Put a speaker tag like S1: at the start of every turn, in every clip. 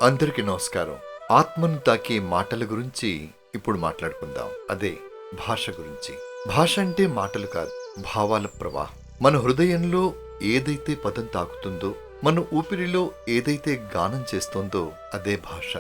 S1: అందరికీ నమస్కారం. ఆత్మను తాకే మాటల గురించి ఇప్పుడు మాట్లాడుకుందాం. అదే భాష గురించి. భాష అంటే మాటలు కాదు, భావాల ప్రవాహం. మన హృదయంలో ఏదైతే పదం తాకుతుందో, మన ఊపిరిలో ఏదైతే గానం చేస్తోందో అదే భాష.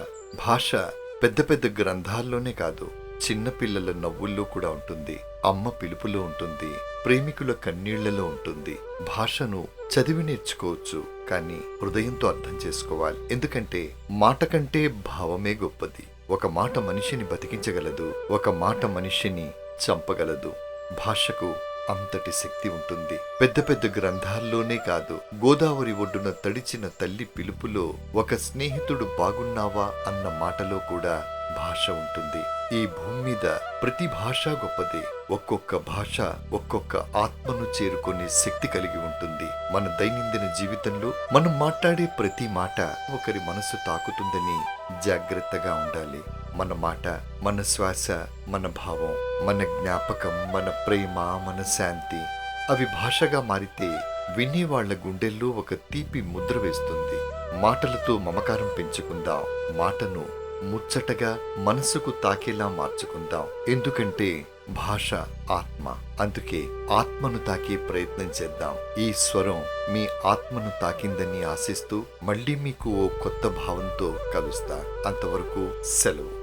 S1: భాష పెద్ద పెద్ద గ్రంథాల్లోనే కాదు, చిన్నపిల్లల నవ్వుల్లో కూడా ఉంటుంది, అమ్మ పిలుపులో ఉంటుంది, ప్రేమికుల కన్నీళ్లలో ఉంటుంది. భాషను చదివి నేర్చుకోవచ్చు, కానీ హృదయంతో అర్థం చేసుకోవాలి. ఎందుకంటే మాట కంటే భావమే గొప్పది. ఒక మాట మనిషిని బతికించగలదు, ఒక మాట మనిషిని చంపగలదు. భాషకు అంతటి శక్తి ఉంటుంది. పెద్ద పెద్ద గ్రంథాల్లోనే కాదు, గోదావరి ఒడ్డున తడిచిన తల్లి పిలుపులో, ఒక స్నేహితుడు బాగున్నావా అన్న మాటలో కూడా భాష ఉంటుంది. ఈ భూమి మీద ప్రతి భాష గొప్పదే. ఒక్కొక్క భాష ఒక్కొక్క ఆత్మను చేరుకునే శక్తి కలిగి ఉంటుంది. మన దైనందిన జీవితంలో మనం మాట్లాడే ప్రతి మాట ఒకరి మనసు తాకుతుందని జాగ్రత్తగా ఉండాలి. మన మాట, మన శ్వాస, మన భావం, మన జ్ఞాపకం, మన ప్రేమ, మన శాంతి అవి భాషగా మారితే వినేవాళ్ల గుండెల్లో ఒక తీపి ముద్ర వేస్తుంది. మాటలతో మమకారం పెంచుకుందాం. మాటను ముచ్చటగా మనసుకు తాకేలా మార్చుకుందాం. ఎందుకంటే భాష ఆత్మ. అందుకే ఆత్మను తాకే ప్రయత్నం చేద్దాం. ఈ స్వరం మీ ఆత్మను తాకిందని ఆశిస్తూ మళ్ళీ మీకు ఓ కొత్త భావంతో కలుస్తా. అంతవరకు సెలవు.